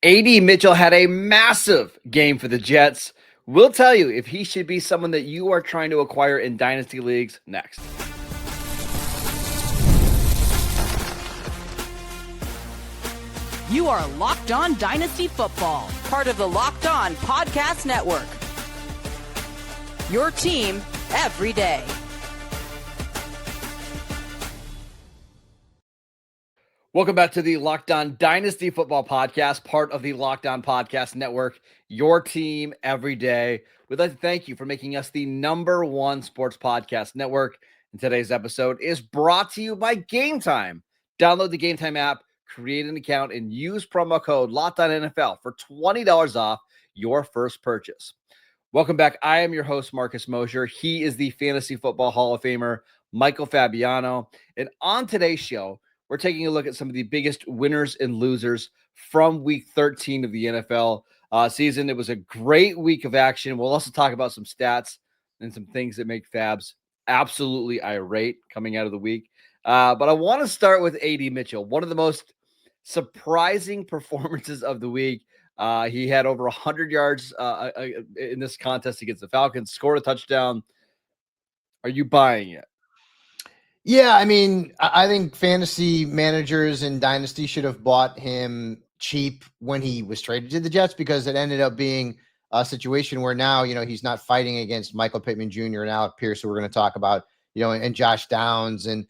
AD Mitchell had a massive game for the Jets. We'll tell you if he should be someone that you are trying to acquire in Dynasty leagues next. You are Locked On Dynasty Football, part of the Locked On Podcast Network. Your team every day. Welcome back to the Locked On Dynasty Football Podcast, part of the Locked On Podcast Network, your team every day. We'd like to thank you for making us the #1 sports podcast network. And today's episode is brought to you by Game Time. Download the Game Time app, create an account, and use promo code LOCKEDONNFL for $20 off your first purchase. Welcome back. I am your host, Marcus Mosher. He is the Fantasy Football Hall of Famer, Michael Fabiano. And on today's show, we're taking a look at some of the biggest winners and losers from Week 13 of the NFL season. It was a great week of action. We'll also talk about some stats and some things that make Fabs absolutely irate coming out of the week. But I want to start with AD Mitchell, one of the most surprising performances of the week. He had over 100 yards in this contest against the Falcons, scored a touchdown. Are you buying it? Yeah, I mean, I think fantasy managers and Dynasty should have bought him cheap when he was traded to the Jets, because it ended up being a situation where now, he's not fighting against Michael Pittman Jr. and Alec Pierce, who we're going to talk about, and Josh Downs. And,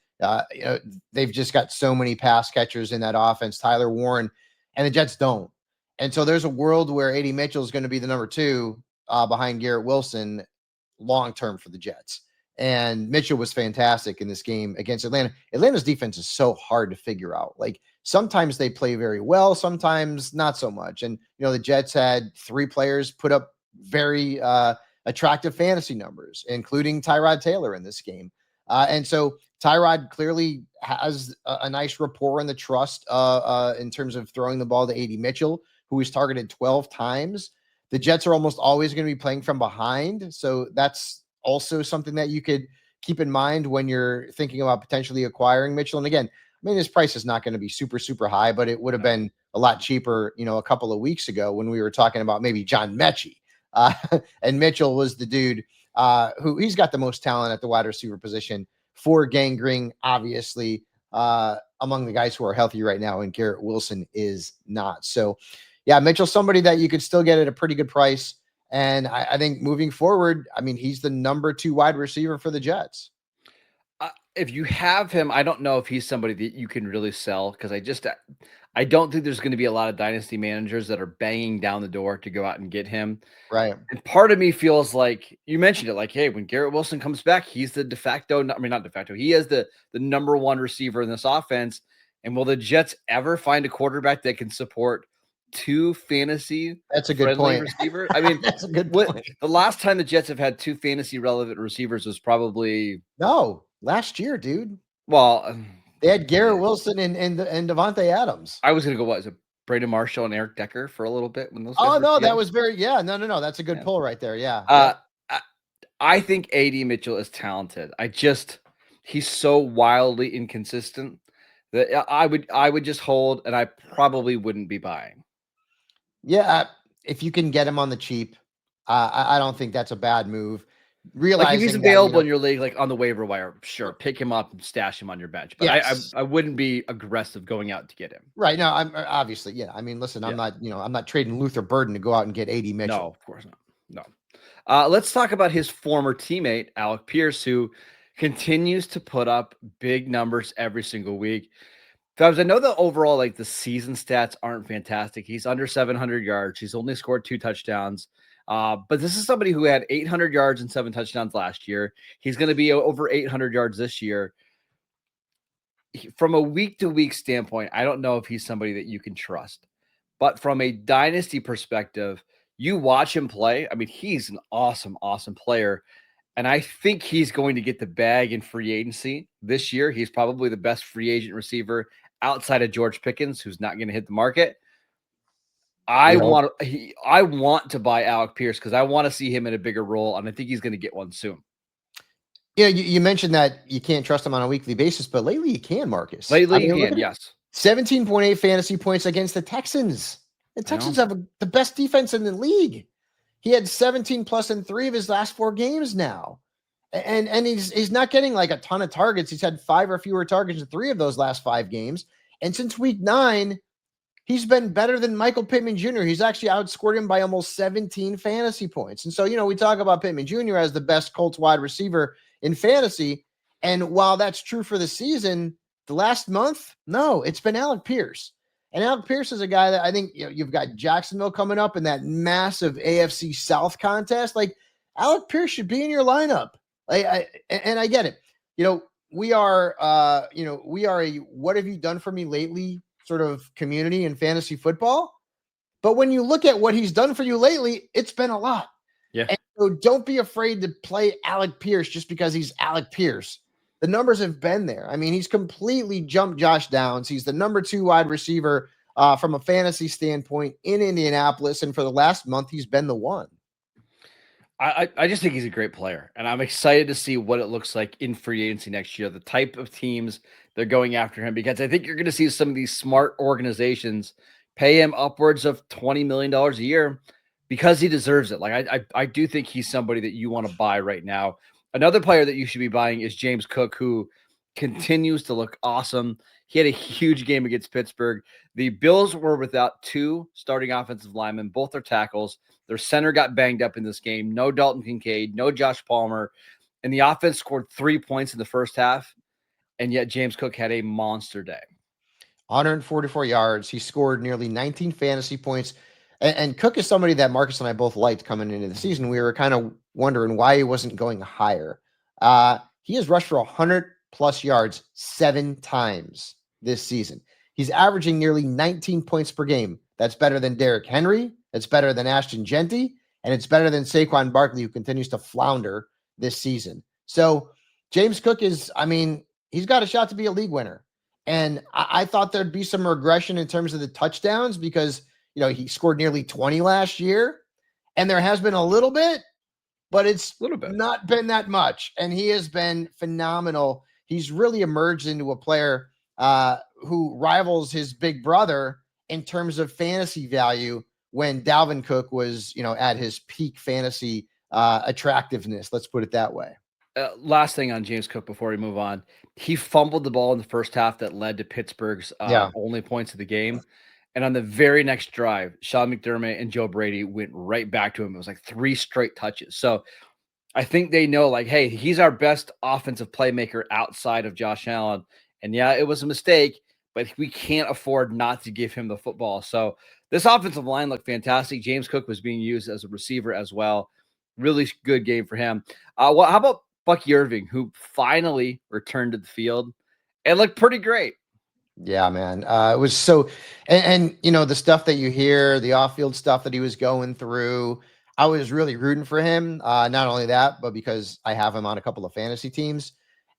they've just got so many pass catchers in that offense, Tyler Warren, and the Jets don't. And so there's a world where AD Mitchell is going to be the number 2 behind Garrett Wilson long-term for the Jets. And Mitchell was fantastic in this game against Atlanta. Atlanta's defense is so hard to figure out. Like, sometimes they play very well, sometimes not so much. And, the Jets had 3 players put up very attractive fantasy numbers, including Tyrod Taylor in this game. And so Tyrod clearly has a nice rapport and the trust in terms of throwing the ball to AD Mitchell, who is targeted 12 times. The Jets are almost always going to be playing from behind. So that's also something that you could keep in mind when you're thinking about potentially acquiring Mitchell. And again, his price is not going to be super, super high, but it would have been a lot cheaper, a couple of weeks ago when we were talking about maybe John Mechie. And Mitchell was the dude who he's got the most talent at the wide receiver position for Gangrene, obviously, among the guys who are healthy right now, and Garrett Wilson is not. So, yeah, Mitchell's somebody that you could still get at a pretty good price. And I think moving forward, he's the number 2 wide receiver for the Jets. If you have him, I don't know if he's somebody that you can really sell, because I don't think there's going to be a lot of Dynasty managers that are banging down the door to go out and get him. Right. And part of me feels like, you mentioned it, like, hey, when Garrett Wilson comes back, he's the de facto, not de facto, he is the number 1 receiver in this offense. And will the Jets ever find a quarterback that can support 2 fantasy that's a good point receiver? that's a good point. The last time the Jets have had 2 fantasy relevant receivers was probably last year, dude. Well, they had Garrett Wilson and Devontae Adams. I was gonna go, what is it, Brandon Marshall and Eric Decker for a little bit when those that was no, that's a good pull right there. I think AD Mitchell is talented. He's so wildly inconsistent that I would just hold, and I probably wouldn't be buying. Yeah, if you can get him on the cheap, I don't think that's a bad move. Realizing like if he's available in your league, like on the waiver wire, sure, pick him up and stash him on your bench. But yes. I wouldn't be aggressive going out to get him. Right. No, I'm obviously, listen, I'm not trading Luther Burden to go out and get AD Mitchell. No, of course not. No. Let's talk about his former teammate, Alec Pierce, who continues to put up big numbers every single week. Fabs, I know that overall, like, the season stats aren't fantastic. He's under 700 yards. He's only scored 2 touchdowns. But this is somebody who had 800 yards and 7 touchdowns last year. He's going to be over 800 yards this year. From a week-to-week standpoint, I don't know if he's somebody that you can trust. But from a Dynasty perspective, you watch him play. He's an awesome, awesome player. And I think he's going to get the bag in free agency this year. He's probably the best free agent receiver outside of George Pickens, who's not going to hit the market. I want to buy Alec Pierce because I want to see him in a bigger role, and I think he's going to get one soon. Yeah, you mentioned that you can't trust him on a weekly basis, but lately you can, Marcus. Lately you can, yes. 17.8 fantasy points against the Texans. The Texans have the best defense in the league. He had 17 plus in 3 of his last 4 games now. And he's not getting like a ton of targets. He's had 5 or fewer targets in 3 of those last 5 games. And since week 9, he's been better than Michael Pittman Jr. He's actually outscored him by almost 17 fantasy points. And so, we talk about Pittman Jr. as the best Colts wide receiver in fantasy. And while that's true for the season, the last month, no, it's been Alec Pierce. And Alec Pierce is a guy that I think you've got Jacksonville coming up in that massive AFC South contest. Like, Alec Pierce should be in your lineup. I get it. We are a what have you done for me lately sort of community in fantasy football. But when you look at what he's done for you lately, it's been a lot. Yeah. And so don't be afraid to play Alec Pierce just because he's Alec Pierce. The numbers have been there. I mean, he's completely jumped Josh Downs. He's the number 2 wide receiver from a fantasy standpoint in Indianapolis. And for the last month, he's been the one. I just think he's a great player. And I'm excited to see what it looks like in free agency next year, the type of teams they're going after him, because I think you're going to see some of these smart organizations pay him upwards of $20 million a year because he deserves it. Like, I do think he's somebody that you want to buy right now. Another player that you should be buying is James Cook, who continues to look awesome. He had a huge game against Pittsburgh. The Bills were without 2 starting offensive linemen, both their tackles. Their center got banged up in this game. No Dalton Kincaid, no Josh Palmer. And the offense scored 3 points in the first half. And yet James Cook had a monster day. 144 yards. He scored nearly 19 fantasy points. And Cook is somebody that Marcus and I both liked coming into the season. We were kind of wondering why he wasn't going higher. He has rushed for 100 plus yards 7 times this season. He's averaging nearly 19 points per game. That's better than Derrick Henry. That's better than Ashton Jeanty. And it's better than Saquon Barkley, who continues to flounder this season. So James Cook is, he's got a shot to be a league winner. And I thought there'd be some regression in terms of the touchdowns because, he scored nearly 20 last year. And there has been a little bit, but it's not been that much. And he has been phenomenal. He's really emerged into a player who rivals his big brother in terms of fantasy value when Dalvin Cook was, at his peak fantasy attractiveness. Let's put it that way. Last thing on James Cook before we move on. He fumbled the ball in the first half that led to Pittsburgh's only points of the game. And on the very next drive, Sean McDermott and Joe Brady went right back to him. It was like 3 straight touches. So I think they know, like, hey, he's our best offensive playmaker outside of Josh Allen. And yeah, it was a mistake, but we can't afford not to give him the football. So this offensive line looked fantastic. James Cook was being used as a receiver as well. Really good game for him. How about Bucky Irving, who finally returned to the field and looked pretty great? Yeah, man. It was so, and the stuff that you hear, the off-field stuff that he was going through, I was really rooting for him. Not only that, but because I have him on a couple of fantasy teams.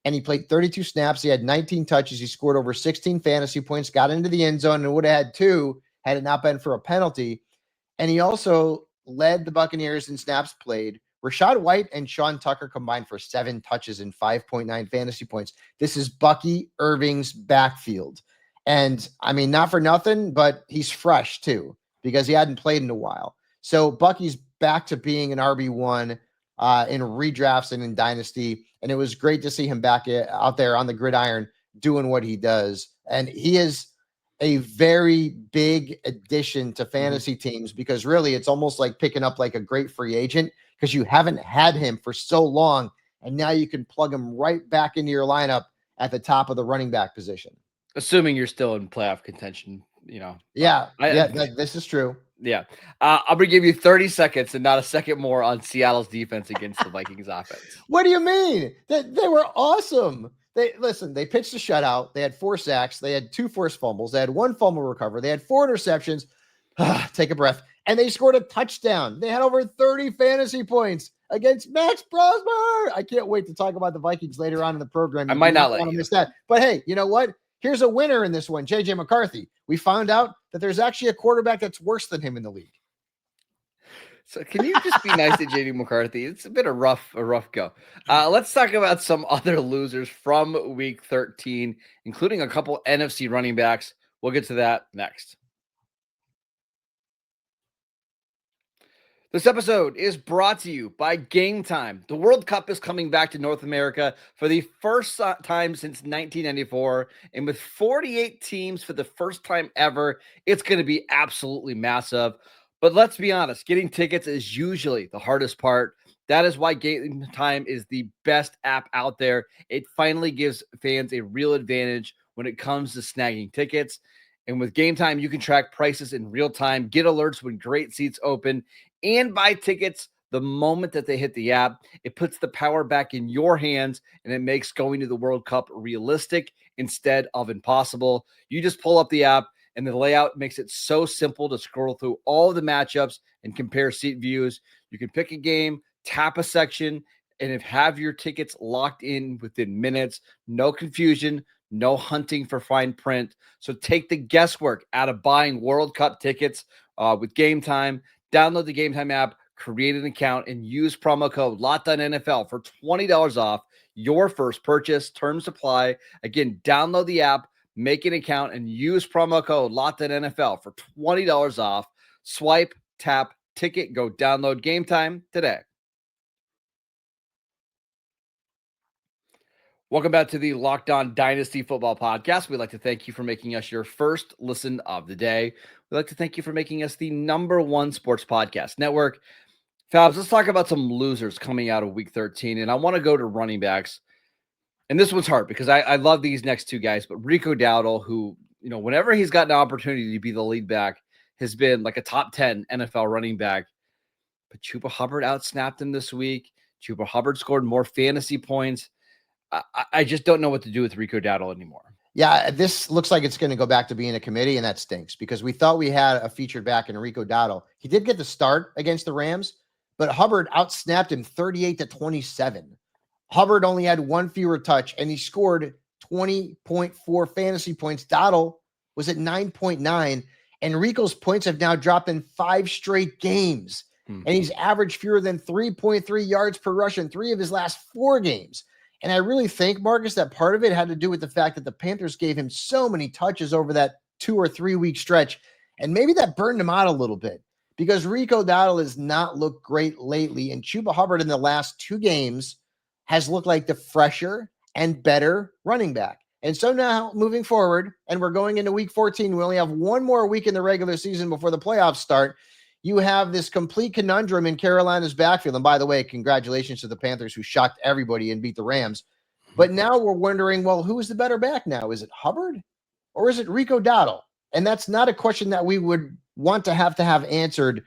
And he played 32 snaps. He had 19 touches. He scored over 16 fantasy points, got into the end zone, and would have had 2 had it not been for a penalty. And he also led the Buccaneers in snaps played. Rachaad White and Sean Tucker combined for 7 touches and 5.9 fantasy points. This is Bucky Irving's backfield. And not for nothing, but he's fresh too, because he hadn't played in a while. So Bucky's back to being an RB1 in redrafts and in Dynasty. And it was great to see him back out there on the gridiron doing what he does. And he is a very big addition to fantasy teams because really it's almost like picking up like a great free agent because you haven't had him for so long. And now you can plug him right back into your lineup at the top of the running back position. Assuming you're still in playoff contention, Yeah, this is true. Yeah. I'm going to give you 30 seconds and not a second more on Seattle's defense against the Vikings offense. What do you mean? They were awesome. They pitched a shutout. They had 4 sacks. They had 2 forced fumbles. They had 1 fumble recovery. They had 4 interceptions. Take a breath. And they scored a touchdown. They had over 30 fantasy points against Max Prosper. I can't wait to talk about the Vikings later on in the program. I might not let you miss that. But hey, you know what? Here's a winner in this one, JJ McCarthy. We found out that there's actually a quarterback that's worse than him in the league. So can you just be nice to JD McCarthy? It's a bit of rough go. Let's talk about some other losers from week 13, including a couple NFC running backs. We'll get to that next. This episode is brought to you by Game Time. The World Cup is coming back to North America for the first time since 1994. And with 48 teams for the first time ever, it's going to be absolutely massive. But let's be honest, getting tickets is usually the hardest part. That is why Game Time is the best app out there. It finally gives fans a real advantage when it comes to snagging tickets. And with Game Time, you can track prices in real time, get alerts when great seats open, and buy tickets the moment that they hit the app. It puts the power back in your hands, and it makes going to the World Cup realistic instead of impossible. You just pull up the app, and the layout makes it so simple to scroll through all of the matchups and compare seat views. You can pick a game, tap a section, and have your tickets locked in within minutes. No confusion, no hunting for fine print. So take the guesswork out of buying World Cup tickets with Game Time. Download the Game Time app, create an account, and use promo code LOCKEDONNFL for $20 off your first purchase. Terms apply. Again, download the app, make an account, and use promo code LOCKEDONNFL for $20 off. Swipe, tap, ticket, go download Game Time today. Welcome back to the Locked On Dynasty Football Podcast. We'd like to thank you for making us your first listen of the day. We'd like to thank you for making us the #1 sports podcast network. Fabs, let's talk about some losers coming out of Week 13, and I want to go to running backs. And this one's hard because I love these next two guys, but Rico Dowdle, who, whenever he's got an opportunity to be the lead back, has been like a top 10 NFL running back. But Chuba Hubbard outsnapped him this week. Chuba Hubbard scored more fantasy points. I just don't know what to do with Rico Dowdle anymore. Yeah, this looks like it's going to go back to being a committee, and that stinks because we thought we had a featured back in Rico Dowdle. He did get the start against the Rams, but Hubbard outsnapped him 38-27. Hubbard only had one fewer touch, and he scored 20.4 fantasy points. Dowdle was at 9.9, and Rico's points have now dropped in 5 straight games, and he's averaged fewer than 3.3 yards per rush in 3 of his last 4 games. And I really think, Marcus, that part of it had to do with the fact that the Panthers gave him so many touches over that 2 or 3 week stretch. And maybe that burned him out a little bit because Rico Dowdle has not looked great lately. And Chuba Hubbard in the last 2 games has looked like the fresher and better running back. And so now moving forward, and we're going into Week 14, we only have 1 more week in the regular season before the playoffs start. You have this complete conundrum in Carolina's backfield. And by the way, congratulations to the Panthers who shocked everybody and beat the Rams. But now we're wondering, well, who is the better back now? Is it Hubbard or is it Rico Dowdle? And that's not a question that we would want to have answered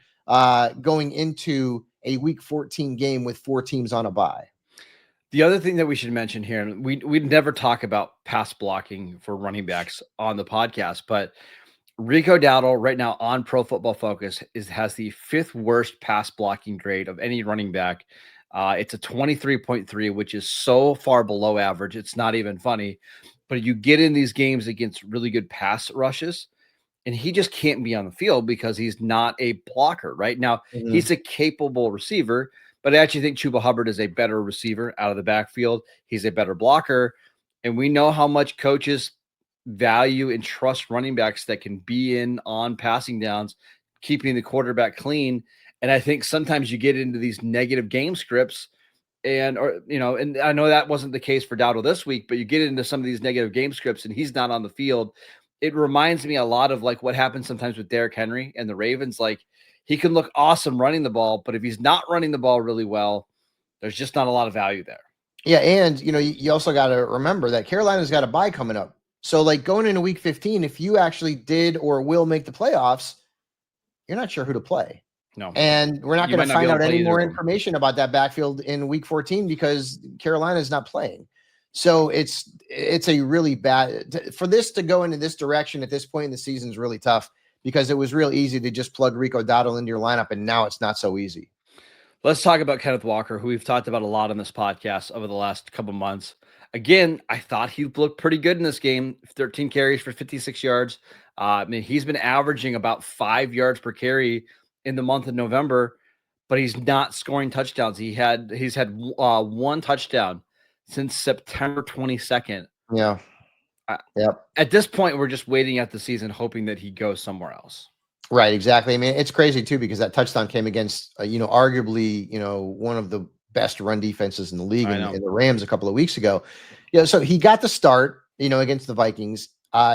going into a Week 14 game with 4 teams on a bye. The other thing that we should mention here, and we never talk about pass blocking for running backs on the podcast, but Rico Dowdle right now on Pro Football Focus has the 5th worst pass blocking grade of any running back. It's a 23.3, which is so far below average. It's not even funny, but you get in these games against really good pass rushes and he just can't be on the field because he's not a blocker right now. He's a capable receiver, but I actually think Chuba Hubbard is a better receiver out of the backfield. He's a better blocker. And we know how much coaches value and trust running backs that can be in on passing downs, keeping the quarterback clean. And I think sometimes you get into these negative game scripts and I know that wasn't the case for Dowdle this week, but you get into some of these negative game scripts and he's not on the field. It reminds me a lot of like what happens sometimes with Derrick Henry and the Ravens. Like he can look awesome running the ball, but if he's not running the ball really well, there's just not a lot of value there. Yeah. And you also got to remember that Carolina's got a bye coming up. So like going into Week 15, if you actually did or will make the playoffs, you're not sure who to play. No. And we're not going to find out any more information about that backfield in Week 14 because Carolina is not playing. So it's a really bad for this to go into this direction at this point in the season is really tough because it was real easy to just plug Rico Dowdle into your lineup. And now it's not so easy. Let's talk about Kenneth Walker, who we've talked about a lot on this podcast over the last couple months. Again, I thought he looked pretty good in this game. 13 carries for 56 yards. He's been averaging about 5 yards per carry in the month of November, but he's not scoring touchdowns. He's had 1 touchdown since September 22nd. Yeah. At this point, we're just waiting out the season, hoping that he goes somewhere else. Right, exactly. I mean, it's crazy too because that touchdown came against, arguably, one of the best run defenses in the league I in, know. in the Rams a couple of weeks ago. So he got the start, against the Vikings.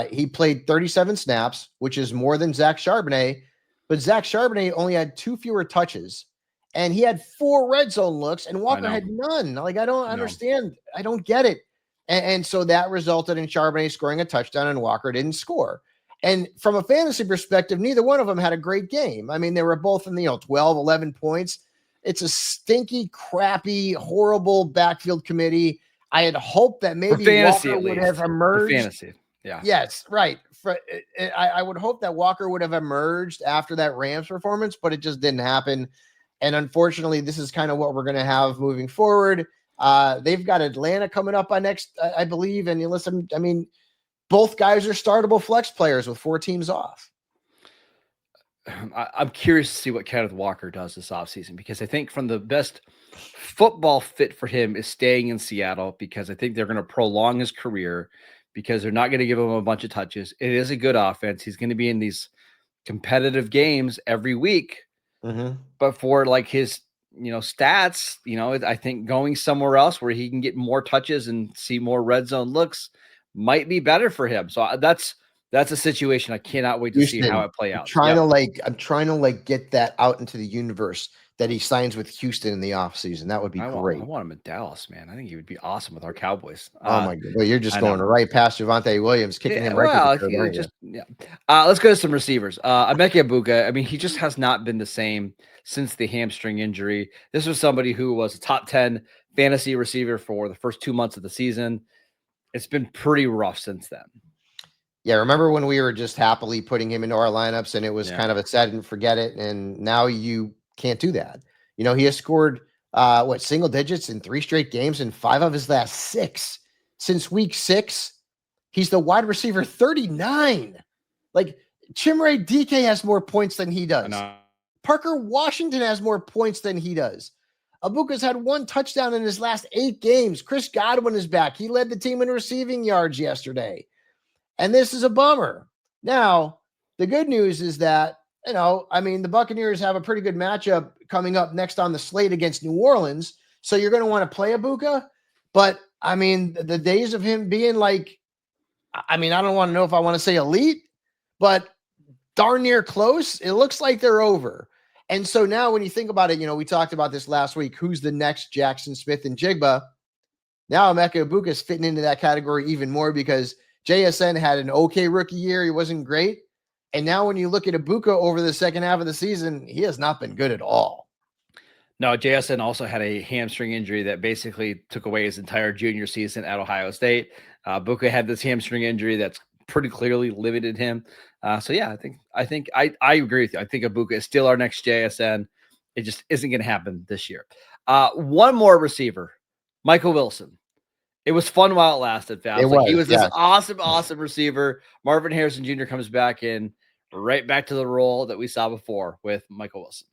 He played 37 snaps, which is more than Zach Charbonnet, but Zach Charbonnet only had 2 fewer touches, and he had 4 red zone looks, and Walker had none. Like, I don't understand. I don't get it. And so that resulted in Charbonnet scoring a touchdown, and Walker didn't score. And from a fantasy perspective, neither one of them had a great game. I mean, they were both in the 12, 11 points. It's a stinky, crappy, horrible backfield committee. I had hoped that maybe fantasy, Walker would have emerged. For fantasy, yeah. Yes, right. I would hope that Walker would have emerged after that Rams performance, but it just didn't happen. And unfortunately, this is kind of what we're going to have moving forward. They've got Atlanta coming up on next, I believe. And you listen, I mean, both guys are startable flex players with 4 teams off. I'm curious to see what Kenneth Walker does this offseason because I think from the best football fit for him is staying in Seattle because I think they're going to prolong his career because they're not going to give him a bunch of touches. It is a good offense. He's going to be in these competitive games every week. Mm-hmm. But for like his, stats, I think going somewhere else where he can get more touches and see more red zone looks might be better for him. So that's a situation I cannot wait to Houston, see how it play out. I'm trying to get that out into the universe that he signs with Houston in the offseason. That would be great. I want him in Dallas, man. I think he would be awesome with our Cowboys. Oh my God. Well, you're just going right past Javonte Williams, kicking him right. Let's go to some receivers. Emeka Egbuka, I mean, he just has not been the same since the hamstring injury. This was somebody who was a top 10 fantasy receiver for the first 2 months of the season. It's been pretty rough since then. Yeah, remember when we were just happily putting him into our lineups and it was kind of a set and forget it, and now you can't do that. He has scored single digits in 3 straight games in 5 of his last 6. Since week 6, he's the wide receiver 39. Like, Chimere DK has more points than he does. Parker Washington has more points than he does. Egbuka's had 1 touchdown in his last 8 games. Chris Godwin is back. He led the team in receiving yards yesterday. And this is a bummer. Now, the good news is that, the Buccaneers have a pretty good matchup coming up next on the slate against New Orleans. So you're going to want to play Egbuka. But, the days of him being like, I don't want to know if I want to say elite, but darn near close, it looks like they're over. And so now when you think about it, we talked about this last week. Who's the next Jackson Smith and Jigba? Now Emeka Egbuka is fitting into that category even more because JSN had an okay rookie year. He wasn't great. And now when you look at Egbuka over the second half of the season, he has not been good at all. No, JSN also had a hamstring injury that basically took away his entire junior season at Ohio State. Egbuka had this hamstring injury that's pretty clearly limited him. I think I agree with you. I think Egbuka is still our next JSN. It just isn't going to happen this year. One more receiver, Michael Wilson. It was fun while it lasted, Fab. He was this awesome receiver. Marvin Harrison Jr. comes back in, right back to the role that we saw before with Michael Wilson.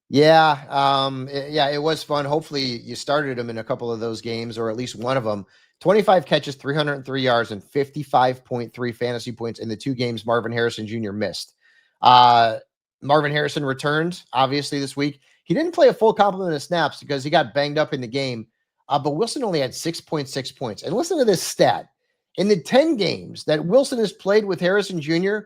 Yeah. It was fun. Hopefully you started him in a couple of those games, or at least one of them. 25 catches, 303 yards, and 55.3 fantasy points in the 2 games Marvin Harrison Jr. missed. Marvin Harrison returned, obviously, this week. He didn't play a full complement of snaps because he got banged up in the game. But Wilson only had 6.6 points. And listen to this stat. In the 10 games that Wilson has played with Harrison Jr.,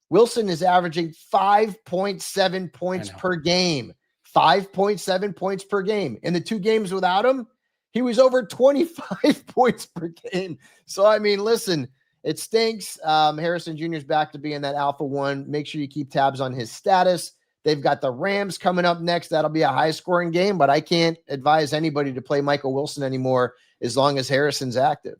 Wilson is averaging 5.7 points per game. 5.7 points per game. In the 2 games without him, he was over 25 points per game. So, listen, it stinks. Harrison Jr. is back to being that alpha 1. Make sure you keep tabs on his status. They've got the Rams coming up next. That'll be a high-scoring game, but I can't advise anybody to play Michael Wilson anymore as long as Harrison's active.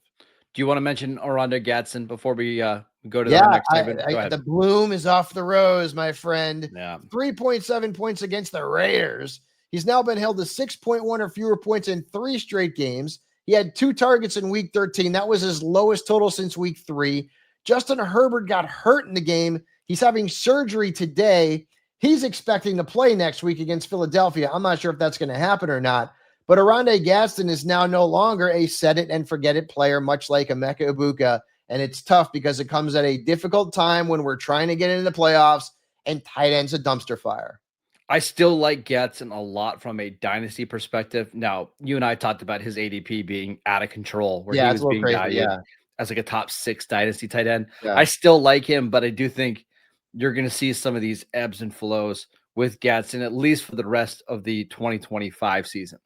Do you want to mention Orlando Gadsden before we go to the next segment? The bloom is off the rose, my friend. Yeah. 3.7 points against the Raiders. He's now been held to 6.1 or fewer points in 3 straight games. He had 2 targets in week 13. That was his lowest total since week 3. Justin Herbert got hurt in the game. He's having surgery today. He's expecting to play next week against Philadelphia. I'm not sure if that's going to happen or not. But Orlando Gadsden is now no longer a set-it-and-forget-it player, much like Emeka Egbuka. And it's tough because it comes at a difficult time when we're trying to get into the playoffs and tight end's a dumpster fire. I still like Getson a lot from a dynasty perspective. Now, you and I talked about his ADP being out of control, where he Yeah, it's was a little being crazy. valued Yeah. as like a top 6 dynasty tight end. Yeah. I still like him, but I do think you're going to see some of these ebbs and flows with Getson, at least for the rest of the 2025 season.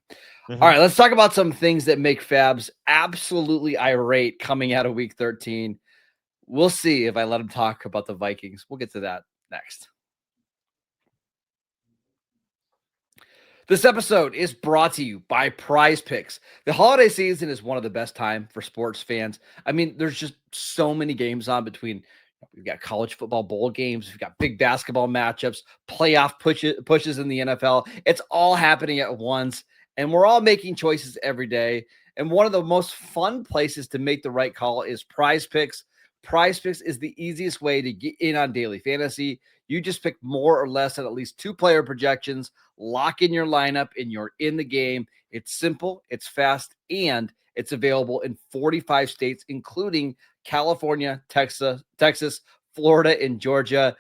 All right, let's talk about some things that make Fabs absolutely irate coming out of week 13. We'll see if I let him talk about the Vikings. We'll get to that next. This episode is brought to you by Prize Picks. The holiday season is one of the best time for sports fans. I mean, there's just so many games on between. We've got college football bowl games. We've got big basketball matchups, playoff pushes in the NFL. It's all happening at once, and we're all making choices every day. And one of the most fun places to make the right call is Prize Picks. Prize Picks is the easiest way to get in on daily fantasy. You just pick more or less than at least 2 player projections, lock in your lineup, and you're in the game. It's simple, it's fast, and it's available in 45 states, including California, Texas, Florida, and Georgia.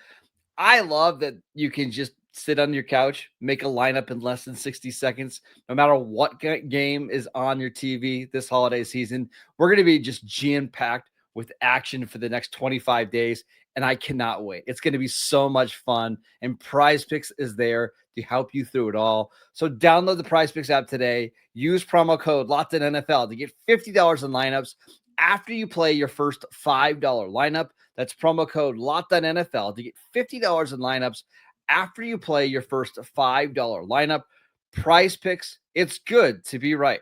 I love that you can just sit on your couch, make a lineup in less than 60 seconds, no matter what game is on your TV this holiday season. We're going to be just jam-packed with action for the next 25 days, and I cannot wait. It's going to be so much fun, and Prize Picks is there to help you through it all. So download the Prize Picks app today. Use promo code LOCKEDONNFL to get $50 in lineups after you play your first $5 lineup. That's promo code LOCKEDONNFL to get $50 in lineups after you play your first $5 lineup. Prize Picks, it's good to be right.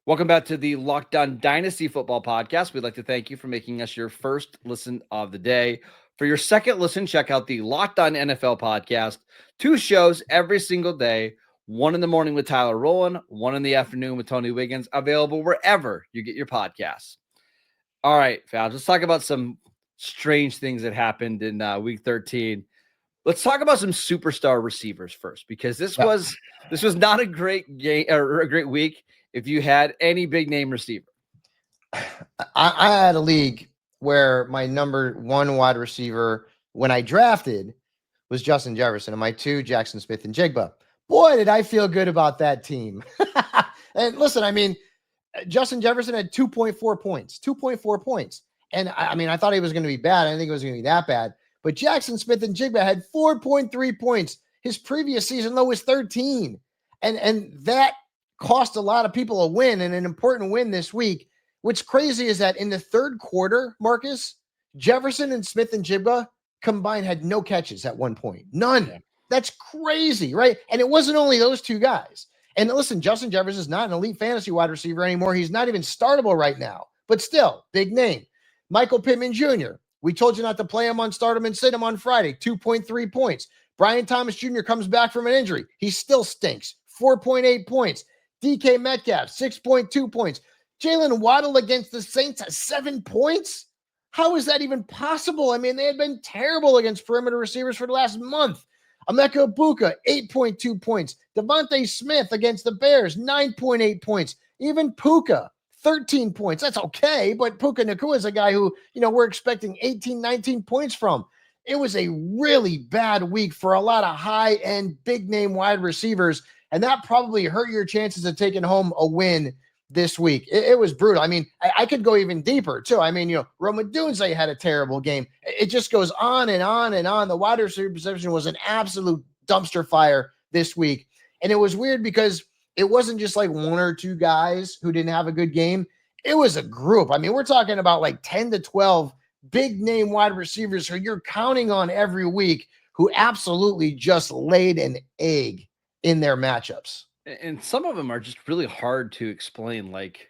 Welcome back to the Locked On Dynasty Football Podcast. We'd like to thank you for making us your first listen of the day. For your second listen, check out the Locked On NFL Podcast. 2 shows every single day. 1 in the morning with Tyler Rowland, 1 in the afternoon with Tony Wiggins, available wherever you get your podcasts. All right, Fabs, let's talk about some strange things that happened in week 13. Let's talk about some superstar receivers first, because this was not a great game or a great week if you had any big name receiver. I had a league where my number 1 wide receiver when I drafted was Justin Jefferson, and my 2, Jackson Smith and Jigba. Boy, did I feel good about that team. And listen, I mean, Justin Jefferson had 2.4 points, 2.4 points. And I mean, I thought he was going to be bad. I didn't think it was going to be that bad. But Jackson Smith and Jigba had 4.3 points. His previous season low was 13. And that cost a lot of people a win, and an important win this week. What's crazy is that in the third quarter, Marcus, Jefferson and Smith and Jigba combined had no catches at one point. None. Yeah. That's crazy, right? And it wasn't only those 2 guys. And listen, Justin Jefferson is not an elite fantasy wide receiver anymore. He's not even startable right now, but still, big name. Michael Pittman Jr., we told you not to play him on start him and sit him on Friday, 2.3 points. Brian Thomas Jr. comes back from an injury. He still stinks, 4.8 points. DK Metcalf, 6.2 points. Jalen Waddle against the Saints at 7 points? How is that even possible? I mean, they had been terrible against perimeter receivers for the last month. Emeka Egbuka, 8.2 points. Devontae Smith against the Bears, 9.8 points. Even Puka, 13 points. That's okay, but Puka Nacua is a guy who, we're expecting 18, 19 points from. It was a really bad week for a lot of high-end, big-name wide receivers, and that probably hurt your chances of taking home a win this week. It was brutal. I mean, I could go even deeper, too. I mean, Rome Odunze had a terrible game. It just goes on and on and on. The wide receiver position was an absolute dumpster fire this week. And it was weird because it wasn't just like 1 or 2 guys who didn't have a good game. It was a group. I mean, we're talking about like 10 to 12 big name wide receivers who you're counting on every week who absolutely just laid an egg in their matchups. And some of them are just really hard to explain. Like,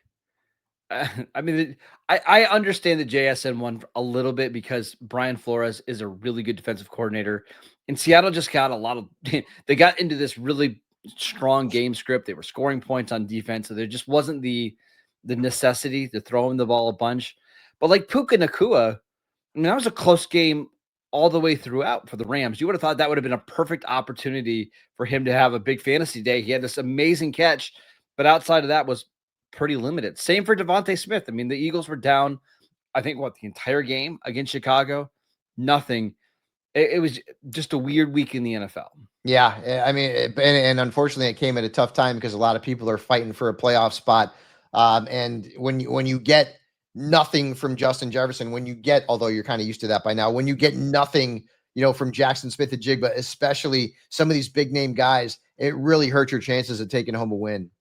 I mean, I understand the JSN one a little bit because Brian Flores is a really good defensive coordinator. And Seattle just got they got into this really strong game script. They were scoring points on defense. So there just wasn't the necessity to throw him the ball a bunch. But like Puka Nacua, I mean, that was a close game all the way throughout for the Rams. You would have thought that would have been a perfect opportunity for him to have a big fantasy day. He had this amazing catch, but outside of that was pretty limited. Same for Devontae Smith. I mean, the Eagles were down I think the entire game against Chicago, nothing. It was just a weird week in the NFL. Yeah, I mean, and unfortunately, it came at a tough time because a lot of people are fighting for a playoff spot. And when you get nothing from Justin Jefferson, although you're kind of used to that by now, when you get nothing, from Jackson Smith-Njigba, especially some of these big name guys, it really hurt your chances of taking home a win.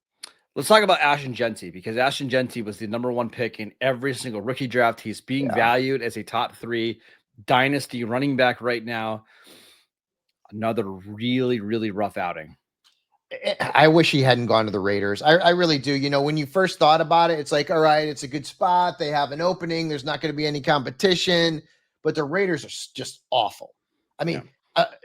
Let's talk about Ashton Jeanty, because Ashton Jeanty was the number 1 pick in every single rookie draft. He's being valued as a top 3 dynasty running back right now. Another really, really rough outing. I wish he hadn't gone to the Raiders. I really do. When you first thought about it, it's like, all right, it's a good spot. They have an opening. There's not going to be any competition. But the Raiders are just awful. I mean,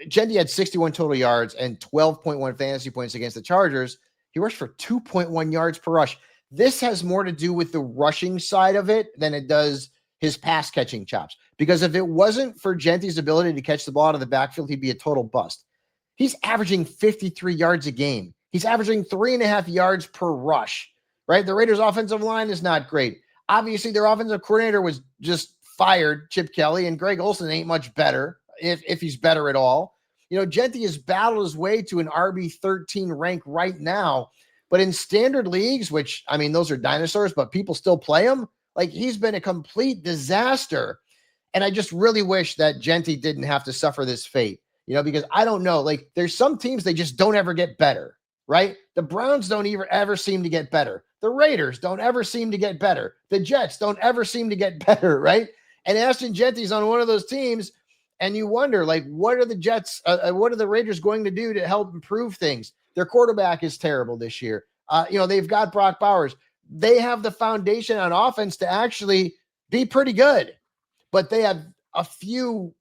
Jeanty had 61 total yards and 12.1 fantasy points against the Chargers. He rushed for 2.1 yards per rush. This has more to do with the rushing side of it than it does his pass catching chops. Because if it wasn't for Jeanty's ability to catch the ball out of the backfield, he'd be a total bust. He's averaging 53 yards a game. He's averaging 3.5 yards per rush, right? The Raiders' offensive line is not great. Obviously, their offensive coordinator was just fired, Chip Kelly, and Greg Olsen ain't much better, if he's better at all. Jeanty has battled his way to an RB13 rank right now, but in standard leagues, which, I mean, those are dinosaurs, but people still play him, like, he's been a complete disaster. And I just really wish that Jeanty didn't have to suffer this fate, because I don't know, like, there's some teams, they just don't ever get better, right? The Browns don't ever seem to get better. The Raiders don't ever seem to get better. The Jets don't ever seem to get better, right? And Ashton Jeanty's on one of those teams, and you wonder, like, what are the Jets, what are the Raiders going to do to help improve things? Their quarterback is terrible this year. They've got Brock Bowers. They have the foundation on offense to actually be pretty good, but they have a few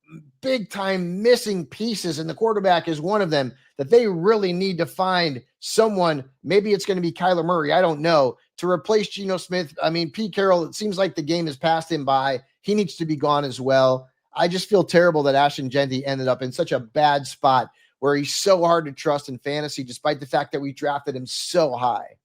big time missing pieces, and the quarterback is one of them that they really need to find someone. Maybe it's going to be Kyler Murray, I don't know, to replace Geno Smith. I mean, Pete Carroll, it seems like the game has passed him by. He needs to be gone as well. I just feel terrible that Ashton Jeanty ended up in such a bad spot where he's so hard to trust in fantasy, despite the fact that we drafted him so high.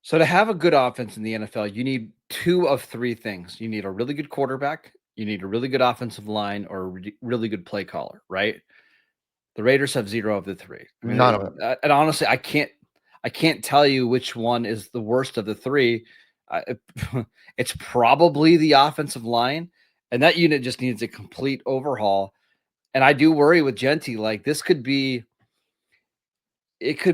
So to have a good offense in the NFL, you need 2 of 3 things. You need a really good quarterback, you need a really good offensive line, or a really good play caller, right? The Raiders have 0 of the 3. I mean, none of them. And honestly, I can't tell you which one is the worst of the 3. It's probably the offensive line, and that unit just needs a complete overhaul. And I do worry with Jeanty, like, it could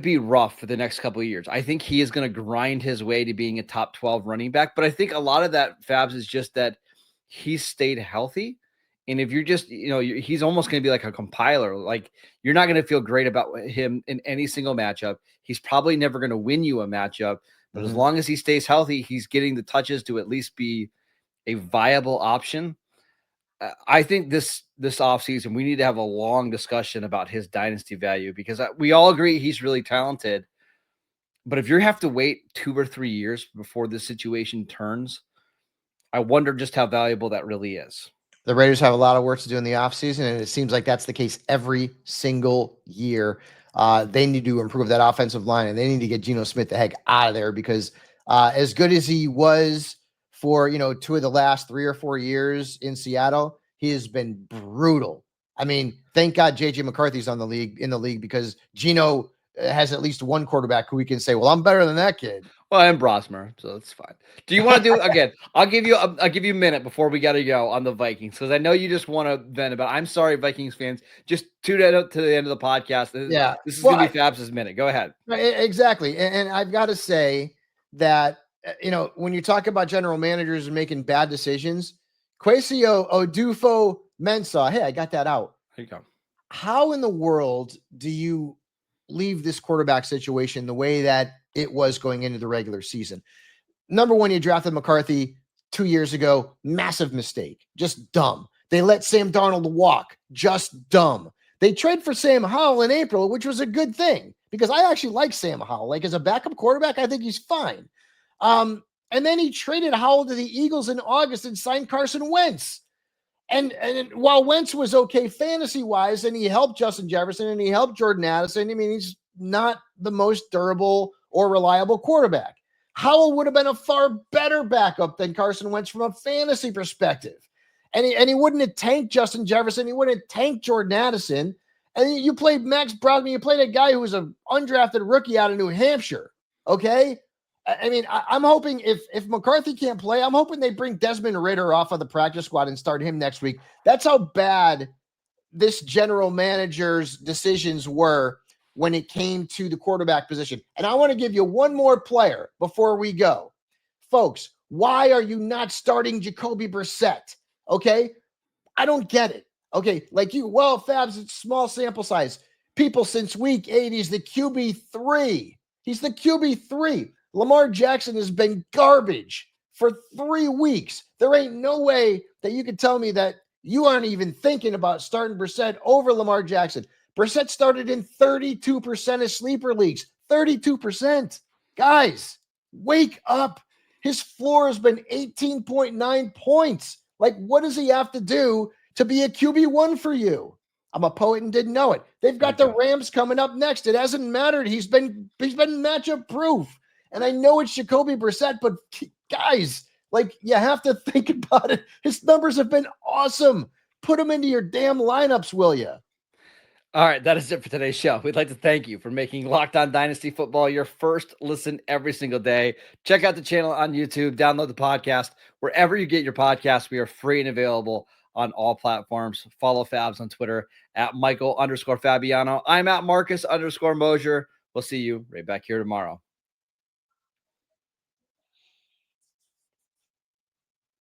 be rough for the next couple of years. I think he is going to grind his way to being a top 12 running back, but I think a lot of that, Fabs, is just that he's stayed healthy. And if you're just, he's almost going to be like a compiler. Like, you're not going to feel great about him in any single matchup. He's probably never going to win you a matchup, but as long as he stays healthy, he's getting the touches to at least be a viable option. I think this offseason, we need to have a long discussion about his dynasty value, because we all agree he's really talented. But if you have to wait 2 or 3 years before this situation turns, I wonder just how valuable that really is. The Raiders have a lot of work to do in the offseason, and it seems like that's the case every single year. They need to improve that offensive line, and they need to get Geno Smith the heck out of there, because as good as he was for 2 of the last 3 or 4 years in Seattle, he has been brutal. I mean, thank God JJ McCarthy's in the league, because Geno has at least one quarterback who we can say, well, I'm better than that kid. Well, I'm Brosmer, so it's fine. Do you want to do again? I'll give you a minute before we got to go on the Vikings, because I know you just want to vent about. I'm sorry, Vikings fans. Just tune out to the end of the podcast. This is going to be Fabs' minute. Go ahead. Exactly, and I've got to say that when you talk about general managers and making bad decisions, Kwesi Odufo-Mensah. Hey, I got that out. There you go. How in the world do you leave this quarterback situation the way that it was going into the regular season? Number one, you drafted McCarthy 2 years ago. Massive mistake. Just dumb. They let Sam Darnold walk. Just dumb. They trade for Sam Howell in April, which was a good thing, because I actually like Sam Howell. Like, as a backup quarterback, I think he's fine. And then he traded Howell to the Eagles in August and signed Carson Wentz. And while Wentz was okay fantasy-wise, and he helped Justin Jefferson and he helped Jordan Addison, I mean, he's not the most durable or reliable quarterback. Howell would have been a far better backup than Carson Wentz from a fantasy perspective. And he wouldn't have tanked Justin Jefferson. He wouldn't have tanked Jordan Addison. And you played Max Brogdon. You played a guy who was an undrafted rookie out of New Hampshire. Okay? I mean, I'm hoping if McCarthy can't play, I'm hoping they bring Desmond Ridder off of the practice squad and start him next week. That's how bad this general manager's decisions were when it came to the quarterback position. And I want to give you one more player before we go. Folks, why are you not starting Jacoby Brissett? Okay? I don't get it. Okay, like you, well, Fabs, it's small sample size. People since week 8, he's the QB3. He's the QB3. Lamar Jackson has been garbage for 3 weeks. There ain't no way that you can tell me that you aren't even thinking about starting Brissett over Lamar Jackson. Brissett started in 32% of sleeper leagues. 32%. Guys, wake up. His floor has been 18.9 points. Like, what does he have to do to be a QB1 for you? I'm a poet and didn't know it. They've got the Rams coming up next. It hasn't mattered. He's been matchup proof. And I know it's Jacoby Brissett, but guys, like, you have to think about it. His numbers have been awesome. Put him into your damn lineups, will you? All right, that is it for today's show. We'd like to thank you for making Locked On Dynasty Football your first listen every single day. Check out the channel on YouTube, download the podcast. Wherever you get your podcasts, we are free and available on all platforms. Follow Fabs on Twitter at Michael_Fabiano. I'm at Marcus_Mosher. We'll see you right back here tomorrow.